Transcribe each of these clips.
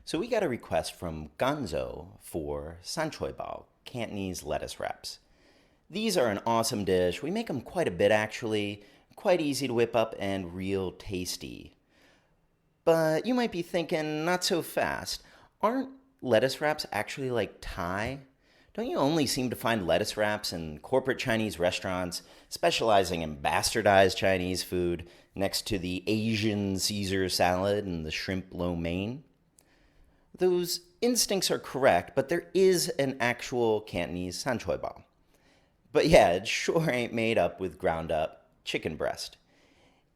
So we got a request from Ganzo for San Choy Bau, Cantonese lettuce wraps. These are an awesome dish. We make them quite a bit actually, quite easy to whip up and real tasty. But you might be thinking, not so fast. Aren't lettuce wraps actually like Thai? Don't you only seem to find lettuce wraps in corporate Chinese restaurants specializing in bastardized Chinese food next to the Asian Caesar salad and the shrimp lo mein? Those instincts are correct, but there is an actual Cantonese San Choy Bau. But yeah, it sure ain't made up with ground up chicken breast.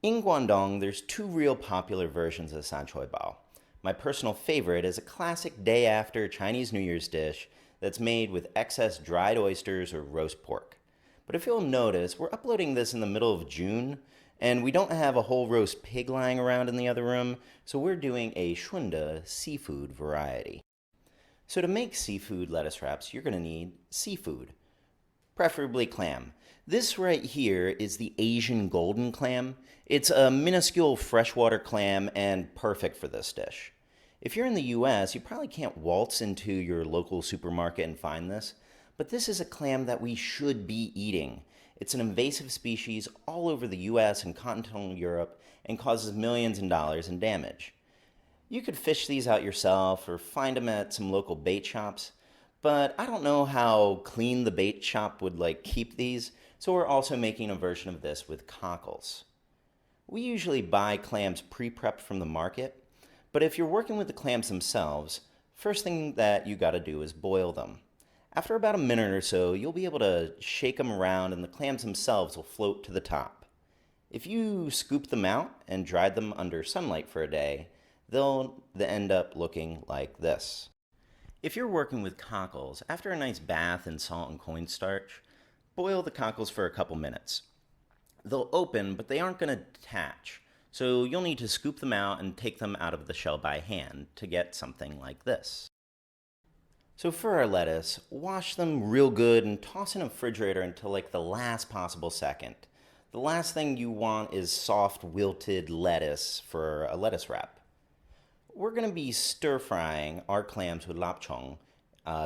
In Guangdong, there's two real popular versions of San Choy Bau. My personal favorite is a classic day after Chinese New Year's dish that's made with excess dried oysters or roast pork. But if you'll notice, we're uploading this in the middle of June, and we don't have a whole roast pig lying around in the other room, so we're doing a Shunde seafood variety. So to make seafood lettuce wraps, you're going to need seafood, preferably clam. This right here is the Asian Golden Clam. It's a minuscule freshwater clam and perfect for this dish. If you're in the US, you probably can't waltz into your local supermarket and find this, but this is a clam that we should be eating. It's an invasive species all over the US and continental Europe and causes millions of dollars in damage. You could fish these out yourself or find them at some local bait shops, but I don't know how clean the bait shop would keep these, so we're also making a version of this with cockles. We usually buy clams pre-prepped from the market, but if you're working with the clams themselves, first thing that you gotta do is boil them. After about a minute or so, you'll be able to shake them around and the clams themselves will float to the top. If you scoop them out and dried them under sunlight for a day, they'll end up looking like this. If you're working with cockles, after a nice bath in salt and cornstarch, boil the cockles for a couple minutes. They'll open, but they aren't going to detach, so you'll need to scoop them out and take them out of the shell by hand to get something like this. So for our lettuce, wash them real good and toss in a refrigerator until the last possible second. The last thing you want is soft, wilted lettuce for a lettuce wrap. We're going to be stir-frying our clams with lapchong,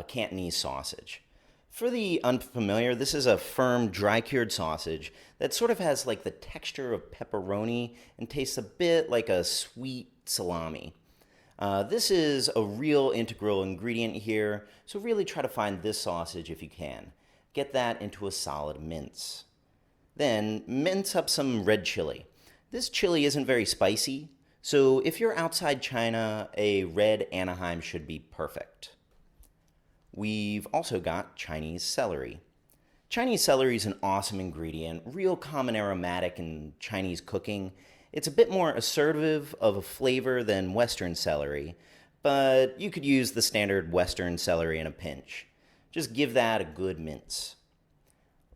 Cantonese sausage. For the unfamiliar, this is a firm, dry-cured sausage that sort of has the texture of pepperoni and tastes a bit like a sweet salami. This is a real integral ingredient here, so really try to find this sausage if you can. Get that into a solid mince. Then mince up some red chili. This chili isn't very spicy, so if you're outside China, a red Anaheim should be perfect. We've also got Chinese celery. Chinese celery is an awesome ingredient, real common aromatic in Chinese cooking. It's a bit more assertive of a flavor than Western celery, but you could use the standard Western celery in a pinch. Just give that a good mince.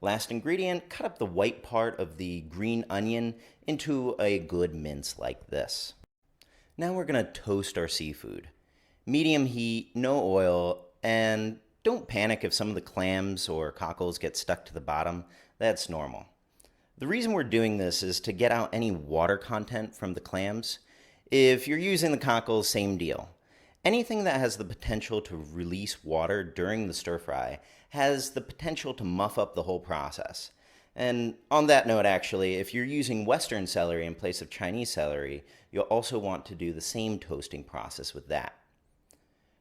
Last ingredient, cut up the white part of the green onion into a good mince like this. Now we're going to toast our seafood. Medium heat, no oil, and don't panic if some of the clams or cockles get stuck to the bottom. That's normal. The reason we're doing this is to get out any water content from the clams. If you're using the cockles, same deal. Anything that has the potential to release water during the stir fry has the potential to muff up the whole process. And on that note, actually, if you're using Western celery in place of Chinese celery, you'll also want to do the same toasting process with that.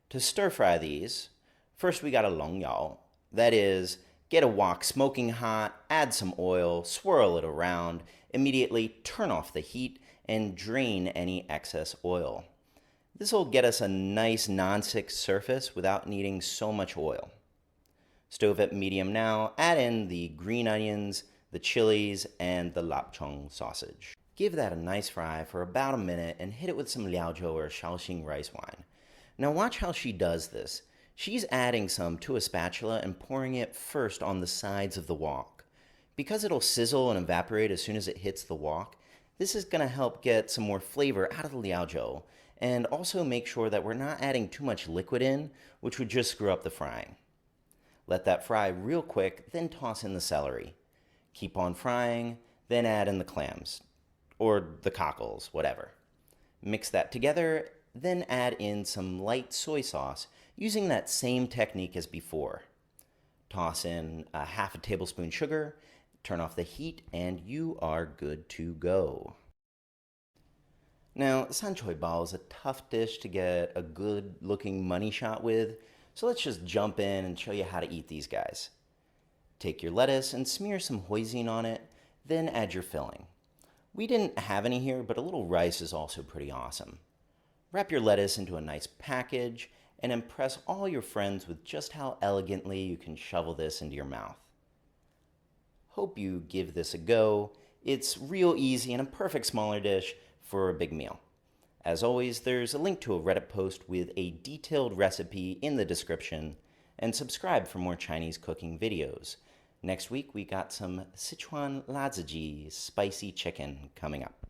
To stir fry these, first we got a long yao. That is, get a wok smoking hot, add some oil, swirl it around, immediately turn off the heat, and drain any excess oil. This will get us a nice non-stick surface without needing so much oil. Stove at medium now, add in the green onions, the chilies, and the lapchong sausage. Give that a nice fry for about a minute and hit it with some liaozhou or Shaoxing rice wine. Now watch how she does this. She's adding some to a spatula and pouring it first on the sides of the wok. Because it'll sizzle and evaporate as soon as it hits the wok, this is going to help get some more flavor out of the liaozhou and also make sure that we're not adding too much liquid in, which would just screw up the frying. Let that fry real quick, then toss in the celery. Keep on frying, then add in the clams, or the cockles, whatever. Mix that together, then add in some light soy sauce using that same technique as before. Toss in a half a tablespoon sugar, turn off the heat, and you are good to go. Now, San Choy Bau is a tough dish to get a good looking money shot with, so let's just jump in and show you how to eat these guys. Take your lettuce and smear some hoisin on it, then add your filling. We didn't have any here, but a little rice is also pretty awesome. Wrap your lettuce into a nice package and impress all your friends with just how elegantly you can shovel this into your mouth. Hope you give this a go. It's real easy and a perfect smaller dish for a big meal. As always, there's a link to a Reddit post with a detailed recipe in the description, and subscribe for more Chinese cooking videos. Next week, we got some Sichuan Laziji spicy chicken coming up.